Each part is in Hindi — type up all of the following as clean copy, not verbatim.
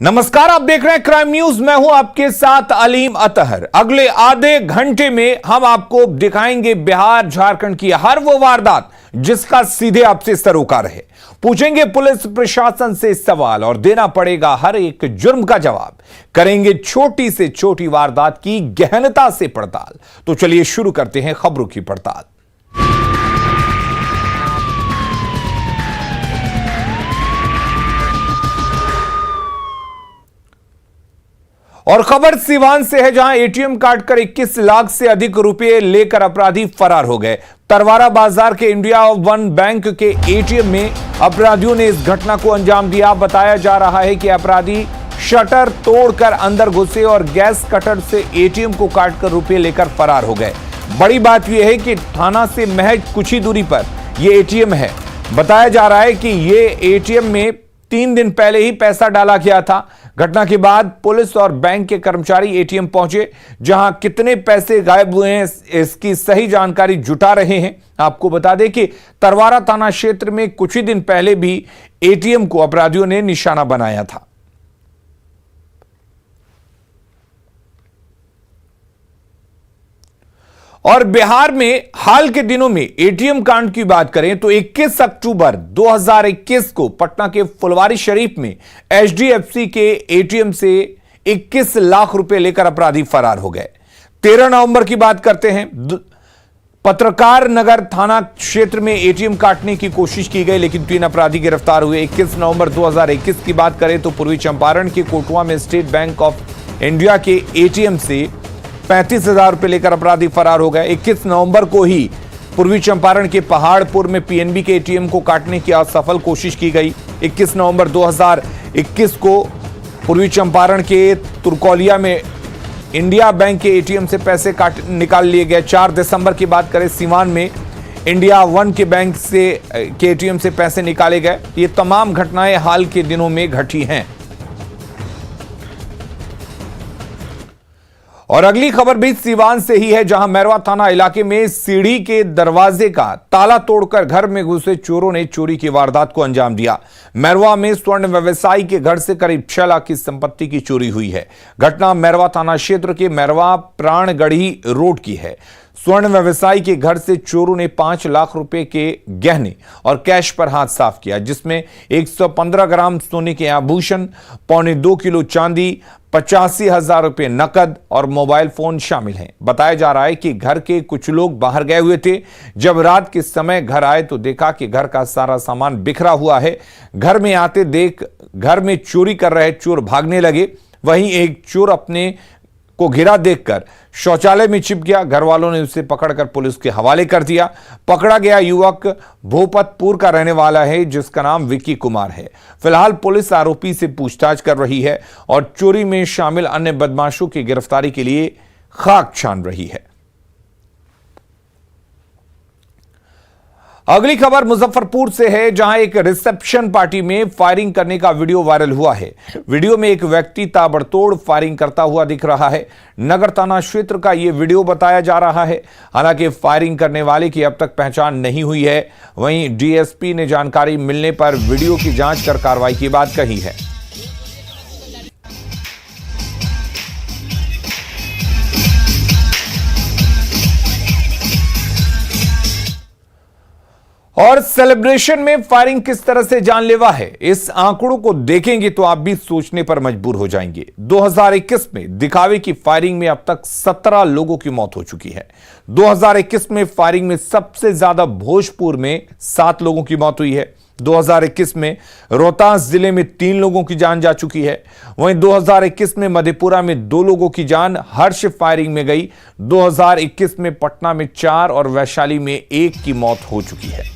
नमस्कार, आप देख रहे हैं क्राइम न्यूज। मैं हूं आपके साथ अलीम अतहर। अगले आधे घंटे में हम आपको दिखाएंगे बिहार झारखंड की हर वो वारदात जिसका सीधे आपसे सरोकार है। पूछेंगे पुलिस प्रशासन से सवाल और देना पड़ेगा हर एक जुर्म का जवाब। करेंगे छोटी से छोटी वारदात की गहनता से पड़ताल। तो चलिए शुरू करते हैं खबरों की पड़ताल। और खबर सीवान से है, जहां एटीएम काट कर 21 लाख से अधिक रुपए लेकर अपराधी फरार हो गए। तरवारा बाजार के इंडिया वन बैंक के एटीएम में अपराधियों ने इस घटना को अंजाम दिया। बताया जा रहा है कि अपराधी शटर तोड़कर अंदर घुसे और गैस कटर से एटीएम को काटकर रुपए लेकर फरार हो गए। बड़ी बात यह है कि थाना से महज कुछ ही दूरी पर यह एटीएम है। बताया जा रहा है कि यह एटीएम में 3 दिन पहले ही पैसा डाला गया था। घटना के बाद पुलिस और बैंक के कर्मचारी एटीएम पहुंचे, जहां कितने पैसे गायब हुए हैं इसकी सही जानकारी जुटा रहे हैं। आपको बता दें कि तरवारा थाना क्षेत्र में कुछ ही दिन पहले भी एटीएम को अपराधियों ने निशाना बनाया था। और बिहार में हाल के दिनों में एटीएम कांड की बात करें तो 21 अक्टूबर 2021 को पटना के फुलवारी शरीफ में एचडीएफसी के एटीएम से 21 लाख रुपए लेकर अपराधी फरार हो गए। 13 नवंबर की बात करते हैं, पत्रकार नगर थाना क्षेत्र में एटीएम काटने की कोशिश की गई, लेकिन 3 अपराधी गिरफ्तार हुए। 21 नवंबर 2021 की बात करें तो पूर्वी चंपारण के कोटवा में स्टेट बैंक ऑफ इंडिया के एटीएम से 35,000 रुपए लेकर अपराधी फरार हो गए। 21 नवंबर को ही पूर्वी चंपारण के पहाड़पुर में पीएनबी के एटीएम को काटने की असफल कोशिश की गई। 21 नवंबर 2021 को पूर्वी चंपारण के तुरकौलिया में इंडिया बैंक के एटीएम से पैसे निकाल लिए गए। 4 दिसंबर की बात करें, सीवान में इंडिया वन के बैंक से के एटीएम से पैसे निकाले गए। ये तमाम घटनाएं हाल के दिनों में घटी हैं। और अगली खबर भी सीवान से ही है, जहां मैरवा थाना इलाके में सीढ़ी के दरवाजे का ताला तोड़कर घर में घुसे चोरों ने चोरी की वारदात को अंजाम दिया। मैरवा में स्वर्ण व्यवसायी के घर से करीब 6 लाख की संपत्ति की चोरी हुई है। घटना मैरवा थाना क्षेत्र के मैरवा प्राणगढ़ी रोड की है। स्वर्ण व्यवसायी के घर से चोरों ने 5 लाख रुपए के गहने और कैश पर हाथ साफ किया, जिसमें 115 ग्राम सोने के आभूषण, 1.25 किलो चांदी, 85,000 रुपए नकद और मोबाइल फोन शामिल हैं। बताया जा रहा है कि घर के कुछ लोग बाहर गए हुए थे। जब रात के समय घर आए तो देखा कि घर का सारा सामान बिखरा हुआ है। घर में आते देख घर में चोरी कर रहे चोर भागने लगे। वहीं एक चोर अपने को घिरा देखकर शौचालय में छिप गया। घर वालों ने उसे पकड़कर पुलिस के हवाले कर दिया। पकड़ा गया युवक भोपतपुर का रहने वाला है, जिसका नाम विक्की कुमार है। फिलहाल पुलिस आरोपी से पूछताछ कर रही है और चोरी में शामिल अन्य बदमाशों की गिरफ्तारी के लिए खाक छान रही है। अगली खबर मुजफ्फरपुर से है, जहां एक रिसेप्शन पार्टी में फायरिंग करने का वीडियो वायरल हुआ है। वीडियो में एक व्यक्ति ताबड़तोड़ फायरिंग करता हुआ दिख रहा है। नगर थाना क्षेत्र का यह वीडियो बताया जा रहा है। हालांकि फायरिंग करने वाले की अब तक पहचान नहीं हुई है। वहीं डीएसपी ने जानकारी मिलने पर वीडियो की जांच कर कार्रवाई की बात कही है। और सेलिब्रेशन में फायरिंग किस तरह से जानलेवा है, इस आंकड़ों को देखेंगे तो आप भी सोचने पर मजबूर हो जाएंगे। 2021 में दिखावे की फायरिंग में अब तक 17 लोगों की मौत हो चुकी है। 2021 में फायरिंग में सबसे ज्यादा भोजपुर में 7 लोगों की मौत हुई है। 2021 में रोहतास जिले में 3 लोगों की जान जा चुकी है। वहीं 2021 में मधेपुरा में 2 लोगों की जान हर्ष फायरिंग में गई। 2021 में पटना में 4 और वैशाली में 1 की मौत हो चुकी है।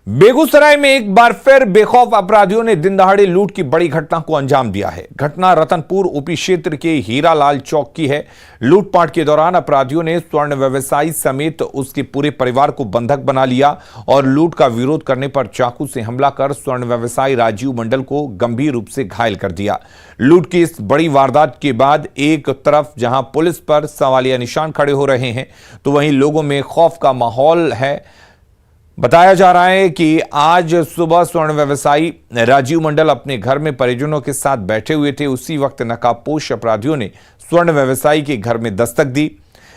बेगूसराय में एक बार फिर बेखौफ अपराधियों ने दिन दहाड़े लूट की बड़ी घटना को अंजाम दिया है। घटना रतनपुर ओपी क्षेत्र के हीरालाल चौक की है। लूटपाट के दौरान अपराधियों ने स्वर्ण व्यवसायी समेत उसके पूरे परिवार को बंधक बना लिया और लूट का विरोध करने पर चाकू से हमला कर स्वर्ण व्यवसायी राजीव मंडल को गंभीर रूप से घायल कर दिया। लूट की इस बड़ी वारदात के बाद एक तरफ जहां पुलिस पर सवालिया निशान खड़े हो रहे हैं, तो वहीं लोगों में खौफ का माहौल है। बताया जा रहा है कि आज सुबह स्वर्ण व्यवसायी राजीव मंडल अपने घर में परिजनों के साथ बैठे हुए थे। उसी वक्त नकाबपोश अपराधियों ने स्वर्ण व्यवसायी के घर में दस्तक दी।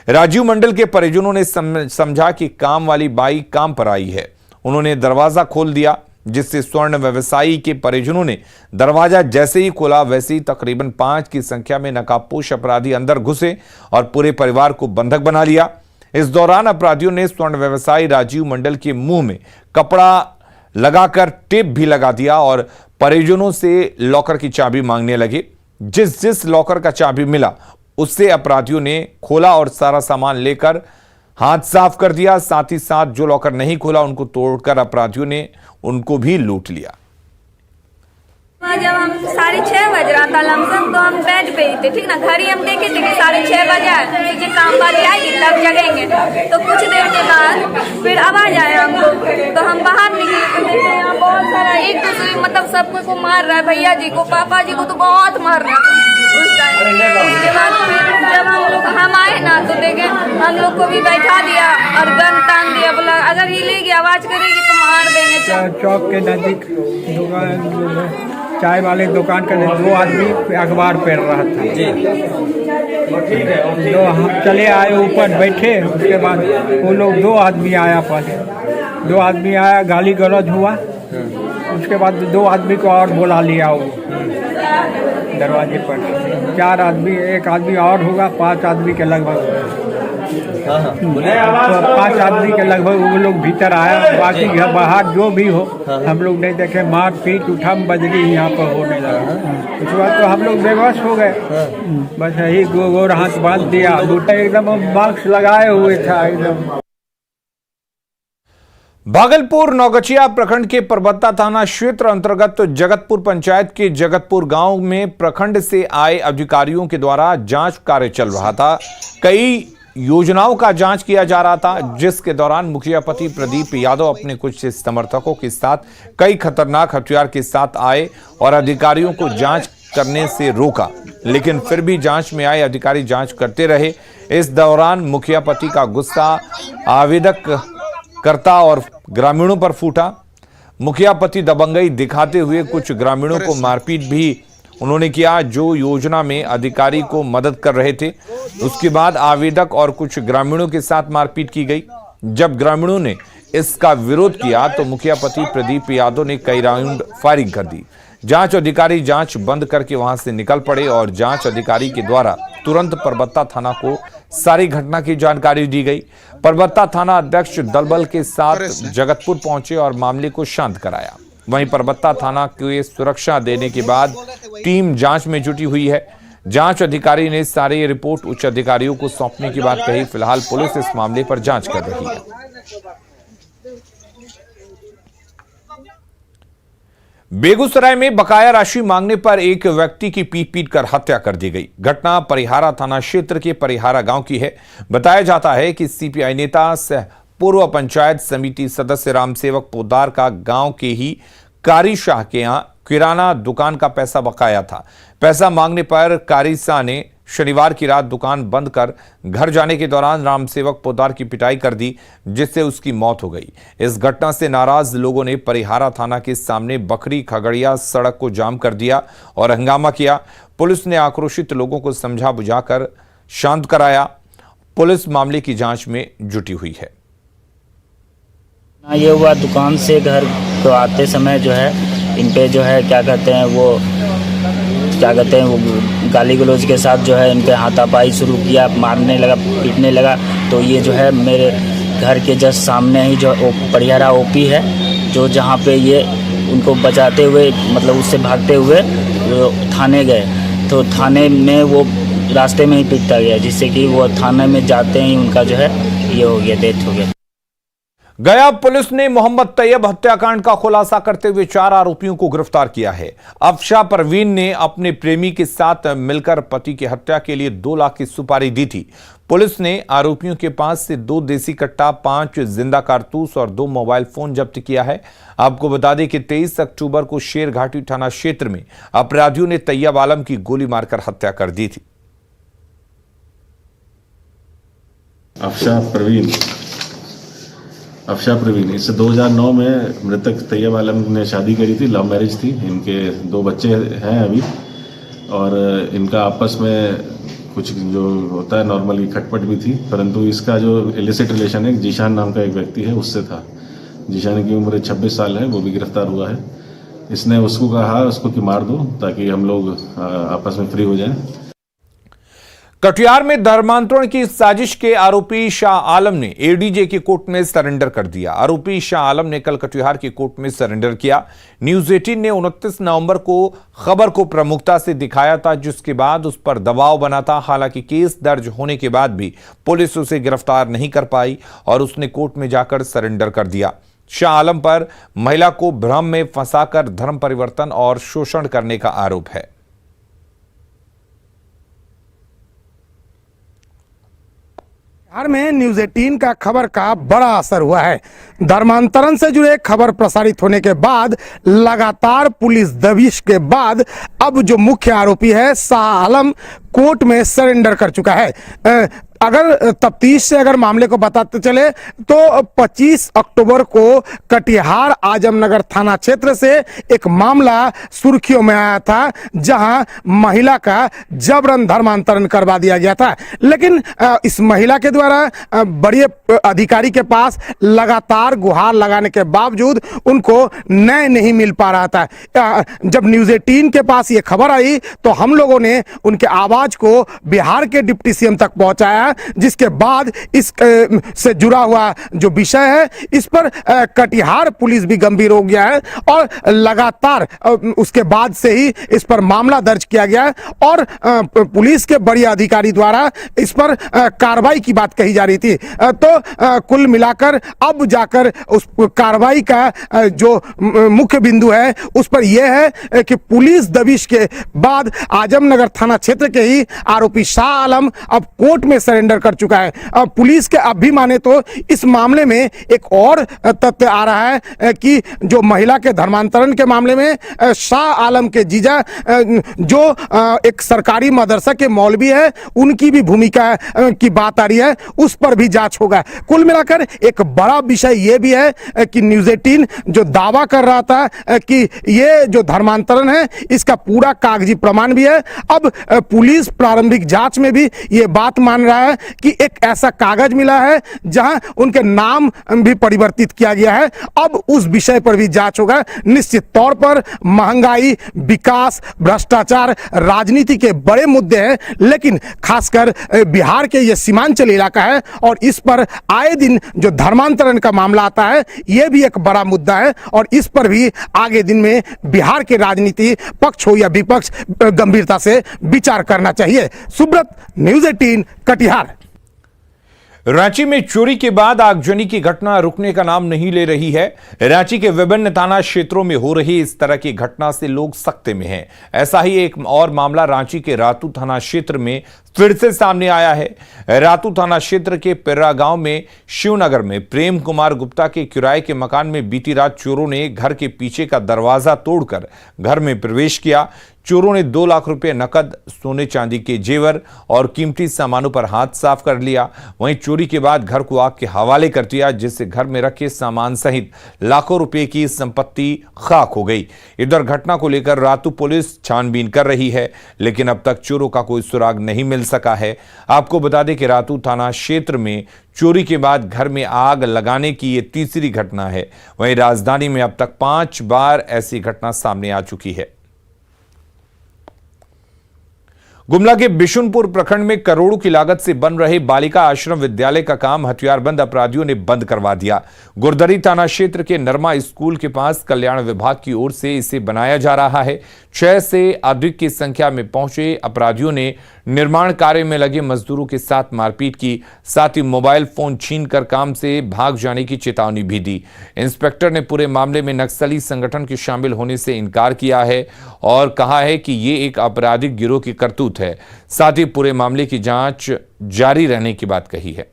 राजीव मंडल के परिजनों ने समझा कि काम वाली बाई काम पर आई है। उन्होंने दरवाजा खोल दिया, जिससे स्वर्ण व्यवसायी के परिजनों ने दरवाजा जैसे ही खोला वैसे ही तकरीबन 5 की संख्या में नकाबपोश अपराधी अंदर घुसे और पूरे परिवार को बंधक बना लिया। इस दौरान अपराधियों ने स्वर्ण व्यवसायी राजीव मंडल के मुंह में कपड़ा लगाकर टेप भी लगा दिया और परिजनों से लॉकर की चाबी मांगने लगे। जिस लॉकर का चाबी मिला उससे अपराधियों ने खोला और सारा सामान लेकर हाथ साफ कर दिया। साथ ही साथ जो लॉकर नहीं खोला उनको तोड़कर अपराधियों ने उनको भी लूट लिया। जब हम 6:30 बज रहा था लमसम, तो हम बेड पे ही थे, ठीक ना। घर ही हम देखे थे कि 6:30 बजे आए, काम वाली आएगी तब जगेंगे। तो कुछ देर के बाद फिर आवाज आया हमको, तो हम बाहर निकले तो देखे यहाँ बहुत सारा एक दूसरे मतलब सबको को मार रहा है। भैया जी को, पापा जी को तो बहुत मार रहा है उस टाइम। उसके बाद फिर जब हम आए ना तो देखे हम लोग को भी बैठा दिया और गन टांग दिया। बोला अगर हिलेगी आवाज करेगी तो मार देंगे। चौक के नजदीक दुकान, चाय वाले दुकान का 2 आदमी अखबार पढ़ रहा था जी। तो हम चले आए ऊपर बैठे। उसके बाद वो लोग 2 आदमी आया, पहले 2 आदमी आया, गाली गलौज हुआ। उसके बाद 2 आदमी को और बुला लिया वो दरवाजे पर। 4 आदमी, 1 आदमी और होगा, 5 आदमी के लगभग। तो 5 आदमी के लगभग वो लोग भीतर आया। बाकी घर बाहर जो भी हो हम लोग नहीं देखे। मार पीट उठम बजरी यहाँ पर होने लगा। उसके बाद तो हम लोग बेबस हो गए। बस यही गोर हाथ बांध दिया। एकदम मास्क लगाए हुए था एकदम। भागलपुर नौगछिया प्रखंड के परबत्ता थाना क्षेत्र अंतर्गत जगतपुर पंचायत के जगतपुर गांव में प्रखंड से आए अधिकारियों के द्वारा जांच कार्य चल रहा था। कई योजनाओं का जांच किया जा रहा था, जिसके दौरान मुखिया पति प्रदीप यादव अपने कुछ समर्थकों के साथ कई खतरनाक हथियार के साथ आए और अधिकारियों को जांच करने से रोका, लेकिन फिर भी जांच में आए अधिकारी जांच करते रहे। इस दौरान मुखिया पति का गुस्सा आवेदक करता और ग्रामीणों पर फूटा। मुखिया पति दबंगई दिखाते हुए कुछ ग्रामीणों को मारपीट भी उन्होंने किया, जो योजना में अधिकारी को मदद कर रहे थे। उसके बाद आवेदक और कुछ ग्रामीणों के साथ मारपीट की गई। जब ग्रामीणों ने इसका विरोध किया तो मुखिया पति प्रदीप यादव ने कई राउंड फायरिंग कर दी। जांच अधिकारी जांच बंद करके वहां से निकल पड़े और जांच अधिकारी के द्वारा तुरंत परबत्ता थाना को सारी घटना की जानकारी दी गई। परबत्ता थाना अध्यक्ष दलबल के साथ जगतपुर पहुंचे और मामले को शांत कराया। वहीं परबत्ता थाना को सुरक्षा देने के बाद टीम जांच में जुटी हुई है। जांच अधिकारी ने सारी रिपोर्ट उच्च अधिकारियों को सौंपने की बात कही। फिलहाल पुलिस इस मामले पर जांच कर रही है। बेगूसराय में बकाया राशि मांगने पर एक व्यक्ति की पीट कर हत्या कर दी गई। घटना परिहारा थाना क्षेत्र के परिहारा गांव की है। बताया जाता है कि सीपीआई नेता पूर्व पंचायत समिति सदस्य रामसेवक पोद्दार का गांव के ही कारी शाह के यहां किराना दुकान का पैसा बकाया था। पैसा मांगने पर कारी शाह ने शनिवार की रात दुकान बंद कर घर जाने के दौरान रामसेवक पोद्दार की पिटाई कर दी, जिससे उसकी मौत हो गई। इस घटना से नाराज लोगों ने परिहारा थाना के सामने बकरी खगड़िया सड़क को जाम कर दिया और हंगामा किया। पुलिस ने आक्रोशित लोगों को समझा बुझाकर शांत कराया। पुलिस मामले की जांच में जुटी हुई है। ये हुआ दुकान से घर तो आते समय जो है इन पे जो है क्या कहते हैं वो गाली गलौज के साथ जो है इन पे हाथापाई शुरू किया, मारने लगा, पीटने लगा। तो ये जो है मेरे घर के जस्ट सामने ही जो परिहारा ओपी है, जो जहाँ पे ये उनको बचाते हुए मतलब उससे भागते हुए थाने गए। तो थाने में वो रास्ते में ही पीटता गया, जिससे कि वो थाने में जाते ही उनका जो है ये हो गया, डेथ हो गया। गया पुलिस ने मोहम्मद तैयब हत्याकांड का खुलासा करते हुए 4 आरोपियों को गिरफ्तार किया है। अफशा परवीन ने अपने प्रेमी के साथ मिलकर पति की हत्या के लिए 2 लाख की सुपारी दी थी। पुलिस ने आरोपियों के पास से 2 देसी कट्टा, 5 जिंदा कारतूस और 2 मोबाइल फोन जब्त किया है। आपको बता दें कि 23 अक्टूबर को शेरघाटी थाना क्षेत्र में अपराधियों ने तैयब आलम की गोली मारकर हत्या कर दी थी। अफशा परवीन अफशा प्रवीण, इससे 2009 में मृतक तैयब आलम ने शादी करी थी, लव मैरिज थी। इनके 2 बच्चे हैं अभी, और इनका आपस में कुछ जो होता है नॉर्मली खटपट भी थी, परंतु इसका जो इलिसिट रिलेशन है जीशान नाम का एक व्यक्ति है उससे था। जीशान की उम्र 26 साल है, वो भी गिरफ्तार हुआ है। इसने उसको कहा उसको कि मार दो ताकि हम लोग आपस में फ्री हो जाएं। कटिहार में धर्मांतरण की साजिश के आरोपी शाह आलम ने एडीजे की कोर्ट में सरेंडर कर दिया। आरोपी शाह आलम ने कल कटिहार की कोर्ट में सरेंडर किया। न्यूज 18 ने 29 नवंबर को खबर को प्रमुखता से दिखाया था, जिसके बाद उस पर दबाव बना था। हालांकि केस दर्ज होने के बाद भी पुलिस उसे गिरफ्तार नहीं कर पाई और उसने कोर्ट में जाकर सरेंडर कर दिया। शाह आलम पर महिला को भ्रम में फंसाकर धर्म परिवर्तन और शोषण करने का आरोप है। बिहार में न्यूज 18 का खबर का बड़ा असर हुआ है। धर्मांतरण से जुड़े खबर प्रसारित होने के बाद लगातार पुलिस दबिश के बाद अब जो मुख्य आरोपी है शाह आलम कोर्ट में सरेंडर कर चुका है। अगर तफ्तीश से अगर मामले को बताते चले तो 25 अक्टूबर को कटिहार आजमनगर थाना क्षेत्र से एक मामला सुर्खियों में आया था, जहां महिला का जबरन धर्मांतरण करवा दिया गया था। लेकिन इस महिला के द्वारा बड़े अधिकारी के पास लगातार गुहार लगाने के बावजूद उनको न्याय नहीं मिल पा रहा था। जब न्यूज 18 के पास ये खबर आई तो हम लोगों ने उनके आवाज को बिहार के डिप्टी सीएम तक पहुंचाया, जिसके बाद इस से जुड़ा हुआ जो विषय है इस पर कटिहार पुलिस भी गंभीर हो गया है और लगातार उसके बाद से ही इस पर मामला दर्ज किया गया है और पुलिस के बड़े अधिकारी द्वारा इस पर कार्रवाई की बात कही जा रही थी। तो कुल मिलाकर अब जाकर उस कार्रवाई का जो मुख्य बिंदु है उस पर यह है कि पुलिस दबिश के बाद आजमनगर थाना क्षेत्र के ही आरोपी शाह आलम अब कोर्ट में सरेंडर कर चुका है। अब पुलिस के अब भी माने तो इस मामले में एक और तथ्य आ रहा है कि जो महिला के धर्मांतरण के मामले में शाह आलम के जीजा जो एक सरकारी मदरसा के मौलवी है उनकी भी भूमिका की बात आ रही है, उस पर भी जांच होगा। कुल मिलाकर एक बड़ा विषय यह भी है कि न्यूज 18 जो दावा कर रहा था कि ये जो धर्मांतरण है इसका पूरा कागजी प्रमाण भी है, अब पुलिस प्रारंभिक जांच में भी ये बात मान रहा है कि एक ऐसा कागज मिला है जहां उनके नाम भी परिवर्तित किया गया है। अब उस विषय पर भी जांच होगा। निश्चित तौर पर महंगाई, विकास, भ्रष्टाचार राजनीति के बड़े मुद्दे हैं, लेकिन खासकर बिहार के ये सीमांचल इलाका है और इस पर आए दिन जो धर्मांतरण का मामला आता है यह भी एक बड़ा मुद्दा है और इस पर भी आगे दिन में बिहार के राजनीति पक्ष हो या विपक्ष गंभीरता से विचार करना चाहिए। सुब्रत, न्यूज 18 कटिहार। रांची में चोरी के बाद आगजनी की घटना रुकने का नाम नहीं ले रही है। रांची के विभिन्न थाना क्षेत्रों में हो रही इस तरह की घटना से लोग सख्ते में हैं। ऐसा ही एक और मामला रांची के रातू थाना क्षेत्र में फिर से सामने आया है। रातू थाना क्षेत्र के पिर्रा गांव में शिवनगर में प्रेम कुमार गुप्ता के किराए के मकान में बीती रात चोरों ने घर के पीछे का दरवाजा तोड़कर घर में प्रवेश किया। चोरों ने 2 लाख रुपए नकद, सोने चांदी के जेवर और कीमती सामानों पर हाथ साफ कर लिया। वहीं चोरी के बाद घर को आग के हवाले कर दिया, जिससे घर में रखे सामान सहित लाखों रुपए की संपत्ति खाक हो गई। इधर घटना को लेकर रातू पुलिस छानबीन कर रही है, लेकिन अब तक चोरों का कोई सुराग नहीं मिल सका है। आपको बता दें कि रातू थाना क्षेत्र में चोरी के बाद घर में आग लगाने की यह तीसरी घटना है। वहीं राजधानी में अब तक 5 बार ऐसी घटना सामने आ चुकी है। गुमला के बिशुनपुर प्रखंड में करोड़ों की लागत से बन रहे बालिका आश्रम विद्यालय का काम हथियारबंद अपराधियों ने बंद करवा दिया। गुरदरी थाना क्षेत्र के नरमा स्कूल के पास कल्याण विभाग की ओर से इसे बनाया जा रहा है। 6 से अधिक की संख्या में पहुंचे अपराधियों ने निर्माण कार्य में लगे मजदूरों के साथ मारपीट की, साथ ही मोबाइल फोन छीनकर काम से भाग जाने की चेतावनी भी दी। इंस्पेक्टर ने पूरे मामले में नक्सली संगठन के शामिल होने से इनकार किया है और कहा है कि ये एक आपराधिक गिरोह की करतूत है। साथ ही पूरे मामले की जांच जारी रहने की बात कही है।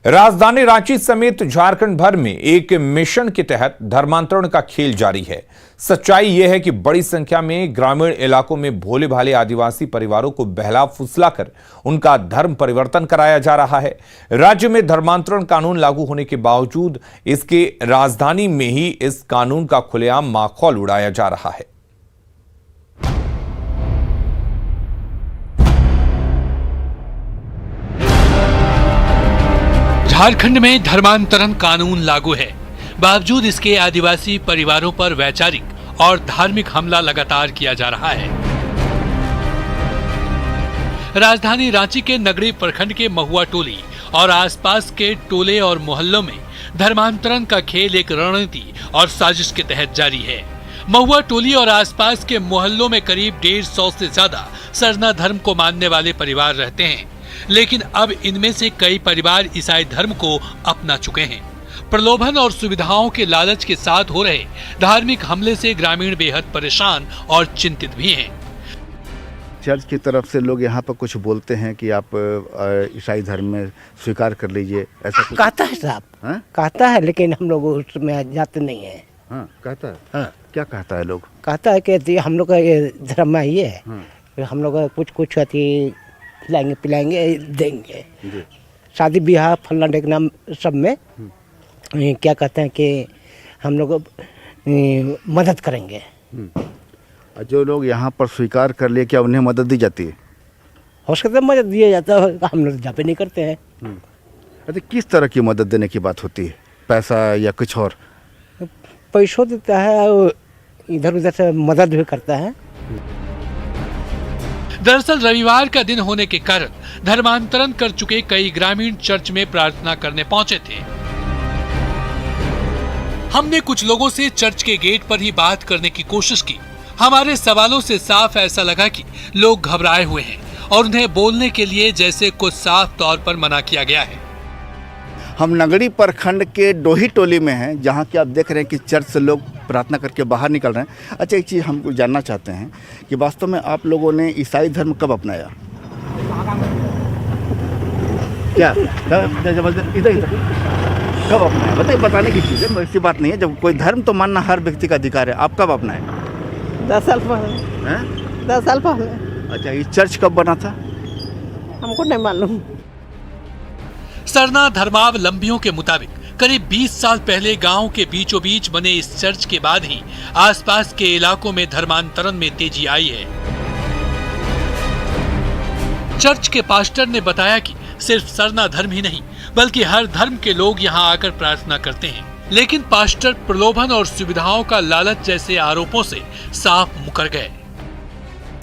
राजधानी रांची समेत झारखंड भर में एक मिशन के तहत धर्मांतरण का खेल जारी है। सच्चाई यह है कि बड़ी संख्या में ग्रामीण इलाकों में भोले भाले आदिवासी परिवारों को बहला फुसलाकर उनका धर्म परिवर्तन कराया जा रहा है। राज्य में धर्मांतरण कानून लागू होने के बावजूद इसके राजधानी में ही इस कानून का खुलेआम माखौल उड़ाया जा रहा है। झारखंड में धर्मांतरण कानून लागू है, बावजूद इसके आदिवासी परिवारों पर वैचारिक और धार्मिक हमला लगातार किया जा रहा है। राजधानी रांची के नगड़ी प्रखंड के महुआ टोली और आसपास के टोले और मोहल्लों में धर्मांतरण का खेल एक रणनीति और साजिश के तहत जारी है। महुआ टोली और आसपास के मोहल्लों में करीब 150 से ज्यादा सरना धर्म को मानने वाले परिवार रहते हैं, लेकिन अब इनमें से कई परिवार ईसाई धर्म को अपना चुके हैं। प्रलोभन और सुविधाओं के लालच के साथ हो रहे धार्मिक हमले से ग्रामीण बेहद परेशान और चिंतित भी हैं। चर्च की तरफ से लोग यहाँ पर कुछ बोलते हैं कि आप ईसाई धर्म में स्वीकार कर लीजिए, ऐसा कुछ कहता है साहब। हाँ? कहता है, लेकिन हम लोग उसमें जाते नहीं हैं। हाँ, कहता है। हाँ, क्या कहता है लोग? कहता है कि हम लोग का ये धर्म में ये है। हाँ। हम लोग कुछ अति खिलाएंगे पिलाएंगे देंगे। जी। शादी ब्याह फलना ढेकना सब में क्या कहते हैं कि हम लोग मदद करेंगे। और जो लोग यहाँ पर स्वीकार कर लिए, क्या उन्हें मदद दी जाती है? हो सकता है मदद दिया जाता है, हम लोग जापे नहीं करते हैं। अच्छा, किस तरह की मदद देने की बात होती है? पैसा या कुछ और? पैसों देता है और इधर उधर से मदद भी करता है। दरअसल रविवार का दिन होने के कारण धर्मांतरण कर चुके कई ग्रामीण चर्च में प्रार्थना करने पहुंचे थे। हमने कुछ लोगों से चर्च के गेट पर ही बात करने की कोशिश की। हमारे सवालों से साफ ऐसा लगा कि लोग घबराए हुए हैं और उन्हें बोलने के लिए जैसे कुछ साफ तौर पर मना किया गया है। हम नगड़ी प्रखंड के डोही टोली में हैं, जहाँ की आप देख रहे हैं कि चर्च से लोग प्रार्थना करके बाहर निकल रहे हैं। अच्छा, एक चीज़ हम जानना चाहते हैं कि वास्तव में आप लोगों ने ईसाई धर्म कब अपनाया? क्या इधर कब अपनाया? बताइए, बताने की चीज़ है, ऐसी बात नहीं है। जब कोई धर्म तो मानना हर व्यक्ति का अधिकार है। आप कब अपनाए? 10 साल पहले। हैं? 10 साल पहले। अच्छा, ये चर्च कब बना था? हमको नहीं मालूम। सरना धर्मावलंबियों के मुताबिक करीब 20 साल पहले गांव के बीचों बीच बने इस चर्च के बाद ही आसपास के इलाकों में धर्मांतरण में तेजी आई है। चर्च के पास्टर ने बताया कि सिर्फ सरना धर्म ही नहीं बल्कि हर धर्म के लोग यहां आकर प्रार्थना करते हैं, लेकिन पास्टर प्रलोभन और सुविधाओं का लालच जैसे आरोपों से साफ मुकर गए।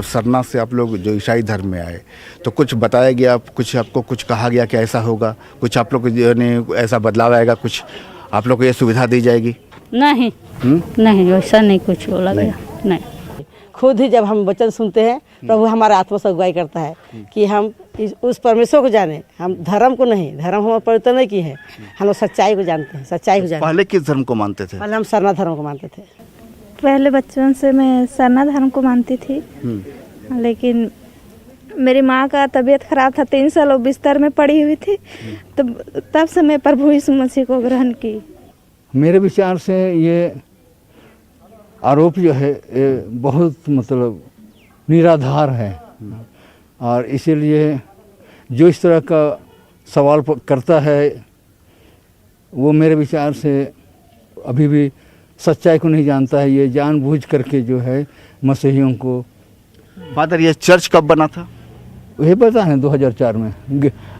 सरना से आप लोग जो ईसाई धर्म में आए तो कुछ बताया गया, कुछ आपको कुछ कहा गया कि ऐसा होगा, कुछ आप लोग ने ऐसा बदलाव आएगा, कुछ आप लोग को ये सुविधा दी जाएगी? नहीं नहीं, वैसा नहीं कुछ बोला गया। नहीं, खुद ही जब हम वचन सुनते हैं प्रभु हमारा आत्मा से अगुवाई करता है कि हम उस परमेश्वर को जाने, हम धर्म को नहीं, धर्म हम पवित्र नहीं की है, हम लोग सच्चाई को जानते हैं, सच्चाई को जानते हैं। पहले किस धर्म को मानते थे? पहले हम सरना धर्म को मानते थे। पहले बचपन से मैं सरना धर्म को मानती थी, लेकिन मेरी माँ का तबीयत खराब था, 3 साल वो बिस्तर में पड़ी हुई थी, तब से मैं प्रभु यीशु मसीह को ग्रहण की। मेरे विचार से ये आरोप जो है ये बहुत मतलब निराधार है, और इसीलिए जो इस तरह का सवाल करता है वो मेरे विचार से अभी भी सच्चाई को नहीं जानता है। ये जानबूझ करके जो है मसीहियों को। फादर, ये चर्च कब बना था? ये पता है 2004 में।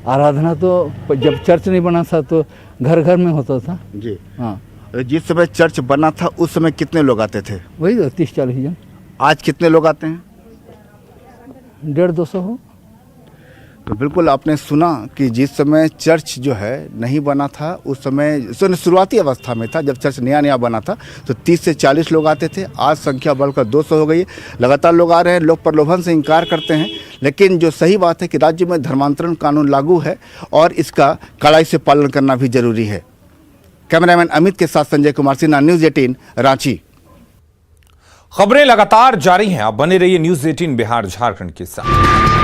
आराधना तो जब चर्च नहीं बना था तो घर घर में होता था जी। हाँ, जिस समय चर्च बना था उस समय कितने लोग आते थे? वही 30-40 जन। आज कितने लोग आते हैं? 150-200 हो। तो बिल्कुल आपने सुना कि जिस समय चर्च जो है नहीं बना था उस समय शुरुआती अवस्था में था, जब चर्च नया बना था तो 30 से 40 लोग आते थे। आज संख्या बढ़कर 200 हो गई। लगातार लोग आ रहे हैं, लोग प्रलोभन से इनकार करते हैं, लेकिन जो सही बात है कि राज्य में धर्मांतरण कानून लागू है और इसका कड़ाई से पालन करना भी जरूरी है। कैमरामैन अमित के साथ संजय कुमार सिन्हा, न्यूज़ 18 रांची। खबरें लगातार जारी हैं, आप बने रहिए न्यूज़ 18 बिहार झारखंड के साथ।